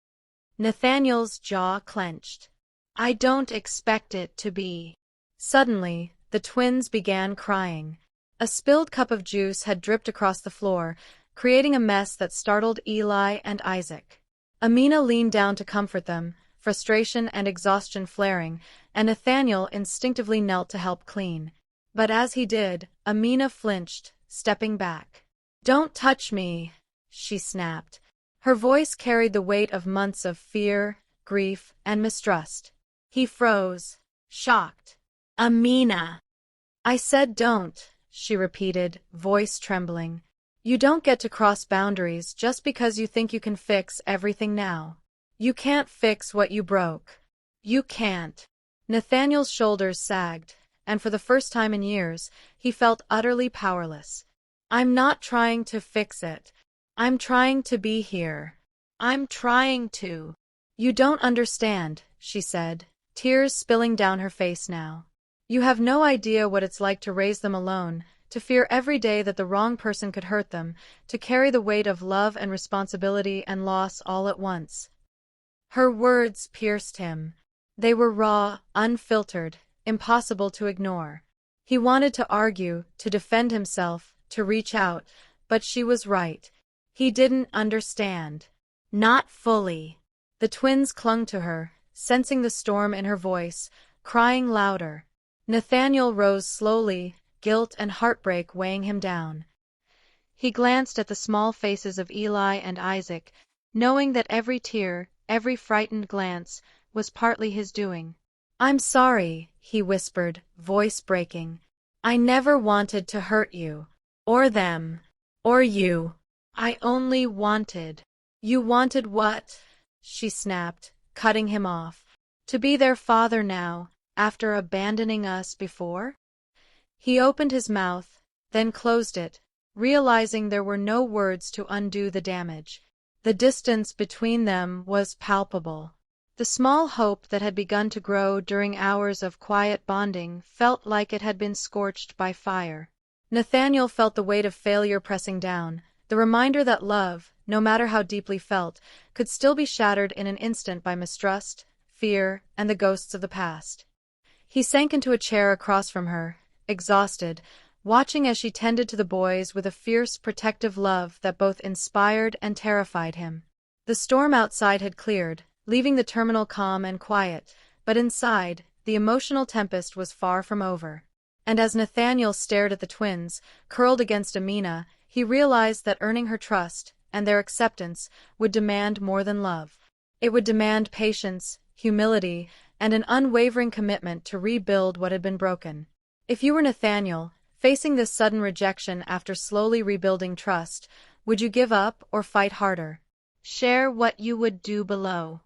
Nathaniel's jaw clenched. "I don't expect it to be." Suddenly, the twins began crying. A spilled cup of juice had dripped across the floor, creating a mess that startled Eli and Isaac. Amina leaned down to comfort them, frustration and exhaustion flaring, and Nathaniel instinctively knelt to help clean. But as he did, Amina flinched, stepping back. "Don't touch me," she snapped. Her voice carried the weight of months of fear, grief, and mistrust. He froze, shocked. "Amina!" "I said don't," she repeated, voice trembling. "You don't get to cross boundaries just because you think you can fix everything now. You can't fix what you broke. You can't." Nathaniel's shoulders sagged, and for the first time in years, he felt utterly powerless. "I'm not trying to fix it. I'm trying to be here. I'm trying to." "You don't understand," she said, tears spilling down her face now. "You have no idea what it's like to raise them alone, to fear every day that the wrong person could hurt them, to carry the weight of love and responsibility and loss all at once." Her words pierced him. They were raw, unfiltered, impossible to ignore. He wanted to argue, to defend himself, to reach out, but she was right. He didn't understand. Not fully. The twins clung to her, sensing the storm in her voice, crying louder. Nathaniel rose slowly, guilt and heartbreak weighing him down. He glanced at the small faces of Eli and Isaac, knowing that every tear, every frightened glance, was partly his doing. "I'm sorry," he whispered, voice breaking. "I never wanted to hurt you. Or them. Or you. I only wanted—" "You wanted what?" she snapped, cutting him off. "To be their father now, after abandoning us before?" He opened his mouth, then closed it, realizing there were no words to undo the damage. The distance between them was palpable. The small hope that had begun to grow during hours of quiet bonding felt like it had been scorched by fire. Nathaniel felt the weight of failure pressing down, the reminder that love, no matter how deeply felt, could still be shattered in an instant by mistrust, fear, and the ghosts of the past. He sank into a chair across from her, exhausted, watching as she tended to the boys with a fierce, protective love that both inspired and terrified him. The storm outside had cleared, leaving the terminal calm and quiet, but inside, the emotional tempest was far from over. And as Nathaniel stared at the twins, curled against Amina, he realized that earning her trust, and their acceptance, would demand more than love. It would demand patience, humility, and an unwavering commitment to rebuild what had been broken. If you were Nathaniel, facing this sudden rejection after slowly rebuilding trust, would you give up or fight harder? Share what you would do below.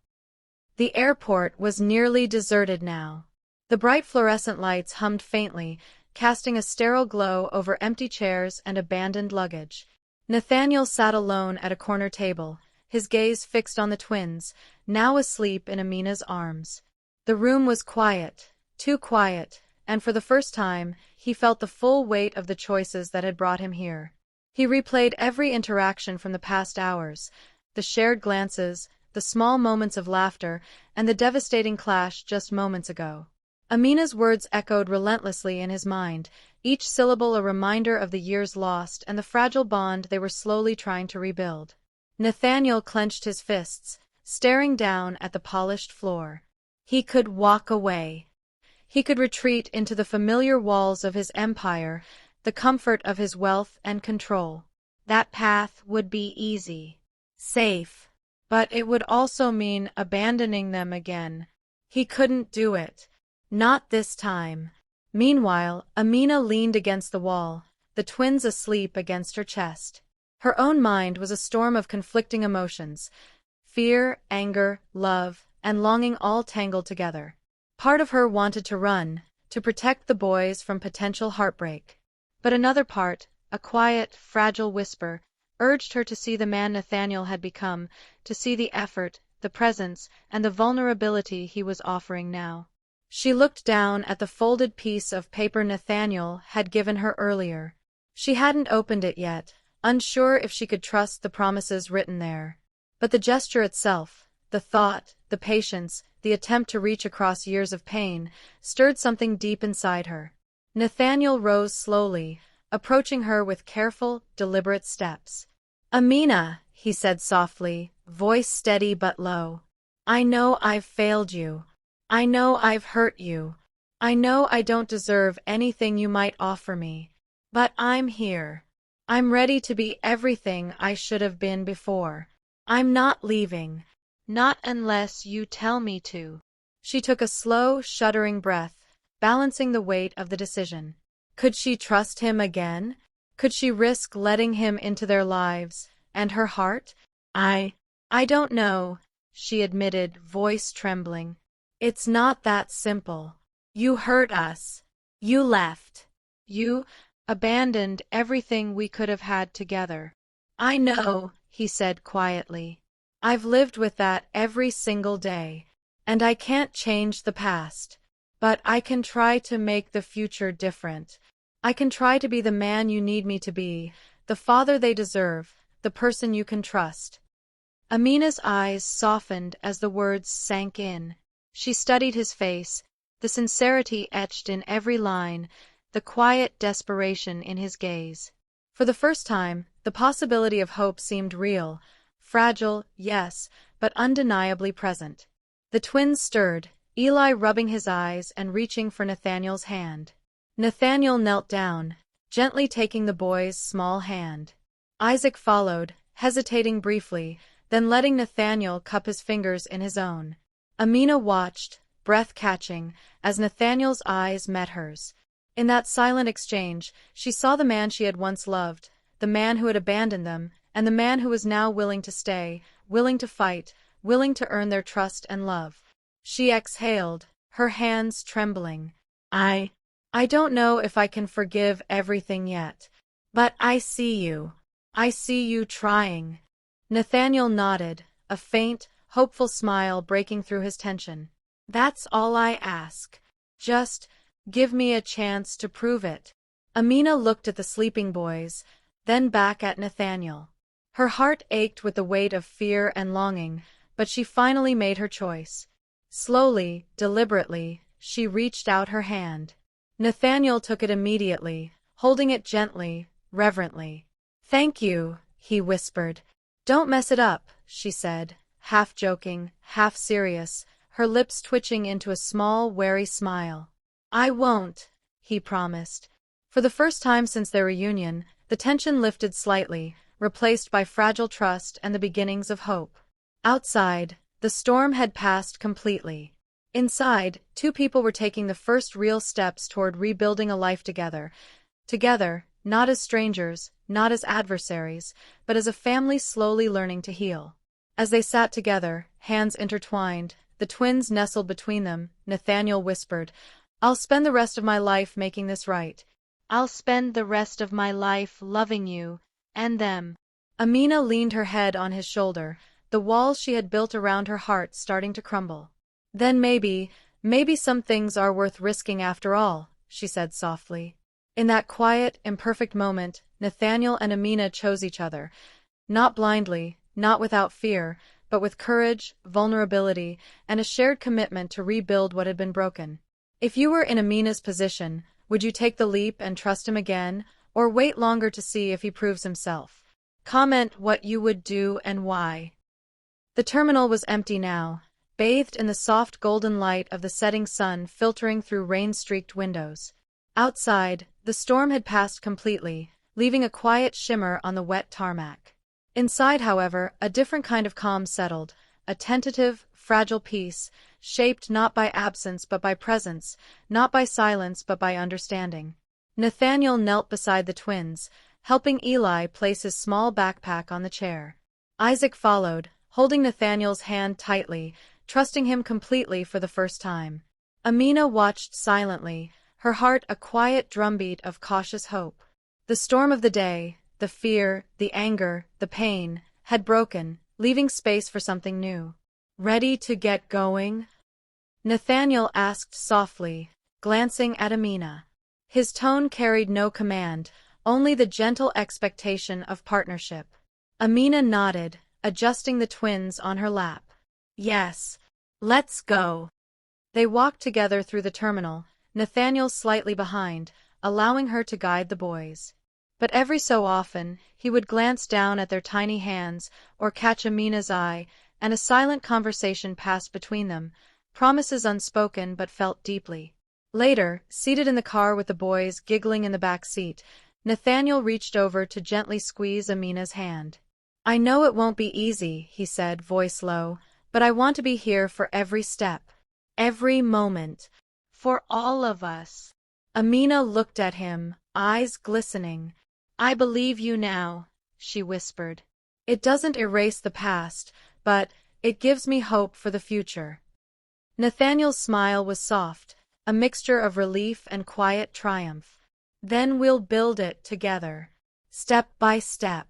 The airport was nearly deserted now. The bright fluorescent lights hummed faintly, casting a sterile glow over empty chairs and abandoned luggage. Nathaniel sat alone at a corner table, his gaze fixed on the twins, now asleep in Amina's arms. The room was quiet, too quiet, and for the first time, he felt the full weight of the choices that had brought him here. He replayed every interaction from the past hours, the shared glances, the small moments of laughter, and the devastating clash just moments ago. Amina's words echoed relentlessly in his mind, each syllable a reminder of the years lost and the fragile bond they were slowly trying to rebuild. Nathaniel clenched his fists, staring down at the polished floor. He could walk away. He could retreat into the familiar walls of his empire, the comfort of his wealth and control. That path would be easy, safe, but it would also mean abandoning them again. He couldn't do it. Not this time. Meanwhile, Amina leaned against the wall, the twins asleep against her chest. Her own mind was a storm of conflicting emotions, fear, anger, love, and longing all tangled together. Part of her wanted to run, to protect the boys from potential heartbreak. But another part, a quiet, fragile whisper, urged her to see the man Nathaniel had become, to see the effort, the presence, and the vulnerability he was offering now. She looked down at the folded piece of paper Nathaniel had given her earlier. She hadn't opened it yet, unsure if she could trust the promises written there. But the gesture itself, the thought, the patience, the attempt to reach across years of pain, stirred something deep inside her. Nathaniel rose slowly, approaching her with careful, deliberate steps. "Amina," he said softly, voice steady but low. "I know I've failed you. I know I've hurt you. I know I don't deserve anything you might offer me. But I'm here. I'm ready to be everything I should have been before. I'm not leaving. Not unless you tell me to." She took a slow, shuddering breath, balancing the weight of the decision. Could she trust him again? Could she risk letting him into their lives, and her heart? I don't know," she admitted, voice trembling. "It's not that simple. You hurt us. You left. You abandoned everything we could have had together." "I know," he said quietly. "I've lived with that every single day. And I can't change the past. But I can try to make the future different. I can try to be the man you need me to be, the father they deserve, the person you can trust." Amina's eyes softened as the words sank in. She studied his face, the sincerity etched in every line, the quiet desperation in his gaze. For the first time, the possibility of hope seemed real, fragile, yes, but undeniably present. The twins stirred, Eli rubbing his eyes and reaching for Nathaniel's hand. Nathaniel knelt down, gently taking the boy's small hand. Isaac followed, hesitating briefly, then letting Nathaniel cup his fingers in his own. Amina watched, breath catching, as Nathaniel's eyes met hers. In that silent exchange, she saw the man she had once loved, the man who had abandoned them, and the man who was now willing to stay, willing to fight, willing to earn their trust and love. She exhaled, her hands trembling. I don't know if I can forgive everything yet. But I see you. I see you trying." Nathaniel nodded, a faint, hopeful smile breaking through his tension. "That's all I ask. Just give me a chance to prove it." Amina looked at the sleeping boys, then back at Nathaniel. Her heart ached with the weight of fear and longing, but she finally made her choice. Slowly, deliberately, she reached out her hand. Nathaniel took it immediately, holding it gently, reverently. "Thank you," he whispered. "Don't mess it up," she said, half joking, half serious, her lips twitching into a small, wary smile. "I won't," he promised. For the first time since their reunion, the tension lifted slightly, replaced by fragile trust and the beginnings of hope. Outside, the storm had passed completely. Inside, two people were taking the first real steps toward rebuilding a life together. Together, not as strangers, not as adversaries, but as a family slowly learning to heal. As they sat together, hands intertwined, the twins nestled between them, Nathaniel whispered, "I'll spend the rest of my life making this right. I'll spend the rest of my life loving you, and them." Amina leaned her head on his shoulder, the walls she had built around her heart starting to crumble. "Then maybe some things are worth risking after all," she said softly. In that quiet, imperfect moment, Nathaniel and Amina chose each other. Not blindly, not without fear, but with courage, vulnerability, and a shared commitment to rebuild what had been broken. If you were in Amina's position, would you take the leap and trust him again, or wait longer to see if he proves himself? Comment what you would do and why. The terminal was empty now, bathed in the soft golden light of the setting sun filtering through rain-streaked windows. Outside, the storm had passed completely, leaving a quiet shimmer on the wet tarmac. Inside, however, a different kind of calm settled, a tentative, fragile peace, shaped not by absence but by presence, not by silence but by understanding. Nathaniel knelt beside the twins, helping Eli place his small backpack on the chair. Isaac followed, holding Nathaniel's hand tightly, trusting him completely for the first time. Amina watched silently, her heart a quiet drumbeat of cautious hope. The storm of the day, the fear, the anger, the pain, had broken, leaving space for something new. "Ready to get going?" Nathaniel asked softly, glancing at Amina. His tone carried no command, only the gentle expectation of partnership. Amina nodded, adjusting the twins on her lap. "Yes, let's go." They walked together through the terminal, Nathaniel slightly behind, allowing her to guide the boys. But every so often, he would glance down at their tiny hands or catch Amina's eye, and a silent conversation passed between them, promises unspoken but felt deeply. Later, seated in the car with the boys giggling in the back seat, Nathaniel reached over to gently squeeze Amina's hand. "I know it won't be easy," he said, voice low, "but I want to be here for every step, every moment, for all of us." Amina looked at him, eyes glistening. "I believe you now," she whispered. "It doesn't erase the past, but it gives me hope for the future." Nathaniel's smile was soft, a mixture of relief and quiet triumph. "Then we'll build it together, step by step,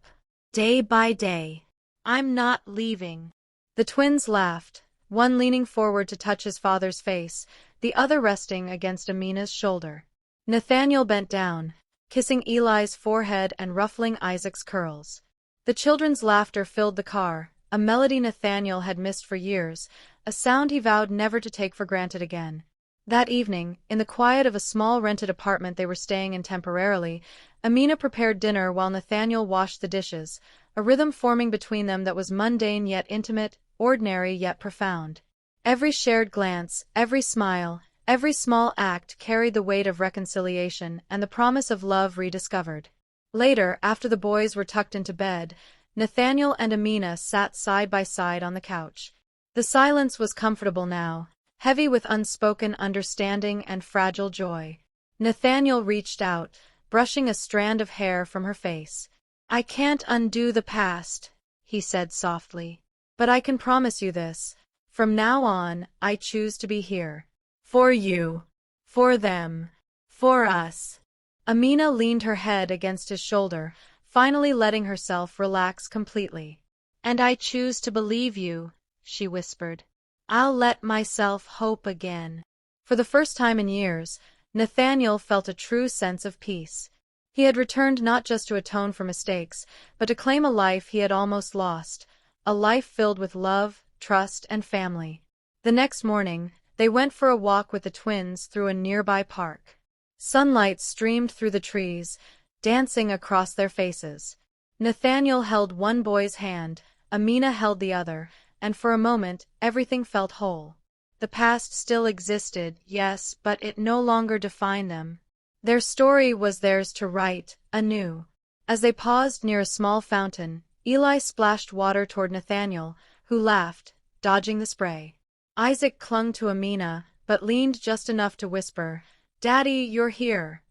day by day. I'm not leaving." The twins laughed, one leaning forward to touch his father's face, the other resting against Amina's shoulder. Nathaniel bent down, kissing Eli's forehead and ruffling Isaac's curls. The children's laughter filled the car, a melody Nathaniel had missed for years, a sound he vowed never to take for granted again. That evening, in the quiet of a small rented apartment they were staying in temporarily, Amina prepared dinner while Nathaniel washed the dishes, a rhythm forming between them that was mundane yet intimate, ordinary yet profound. Every shared glance, every smile, every small act carried the weight of reconciliation and the promise of love rediscovered. Later, after the boys were tucked into bed, Nathaniel and Amina sat side by side on the couch. The silence was comfortable now, heavy with unspoken understanding and fragile joy. Nathaniel reached out, brushing a strand of hair from her face. "I can't undo the past," he said softly. "But I can promise you this. From now on, I choose to be here. For you. For them. For us." Amina leaned her head against his shoulder, finally letting herself relax completely. "And I choose to believe you," she whispered. "I'll let myself hope again." For the first time in years, Nathaniel felt a true sense of peace. He had returned not just to atone for mistakes, but to claim a life he had almost lost, a life filled with love, trust, and family. The next morning, they went for a walk with the twins through a nearby park. Sunlight streamed through the trees, dancing across their faces. Nathaniel held one boy's hand, Amina held the other, and for a moment everything felt whole. The past still existed, yes, but it no longer defined them. Their story was theirs to write, anew. As they paused near a small fountain, Eli splashed water toward Nathaniel, who laughed, dodging the spray. Isaac clung to Amina, but leaned just enough to whisper, "Daddy, you're here."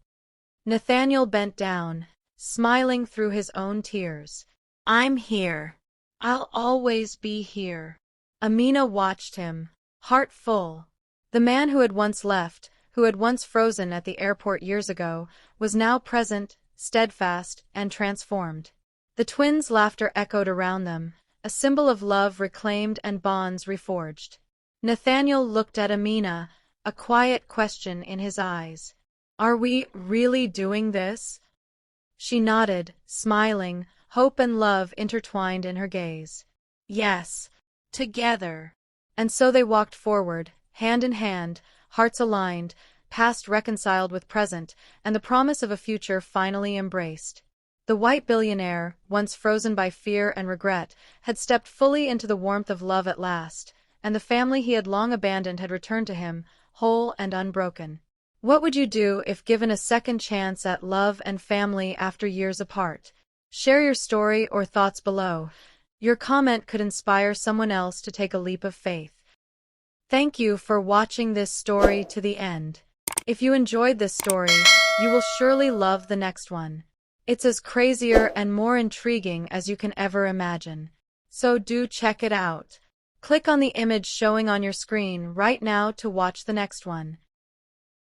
Nathaniel bent down, smiling through his own tears. "I'm here. I'll always be here." Amina watched him, heart full. The man who had once left, who had once frozen at the airport years ago, was now present, steadfast, and transformed. The twins' laughter echoed around them, a symbol of love reclaimed and bonds reforged. Nathaniel looked at Amina, a quiet question in his eyes. "Are we really doing this?" She nodded, smiling, hope and love intertwined in her gaze. "Yes, together." And so they walked forward, hand in hand, hearts aligned, past reconciled with present, and the promise of a future finally embraced. The white billionaire, once frozen by fear and regret, had stepped fully into the warmth of love at last, and the family he had long abandoned had returned to him, whole and unbroken. What would you do if given a second chance at love and family after years apart? Share your story or thoughts below. Your comment could inspire someone else to take a leap of faith. Thank you for watching this story to the end. If you enjoyed this story, you will surely love the next one. It's as crazier and more intriguing as you can ever imagine. So do check it out. Click on the image showing on your screen right now to watch the next one.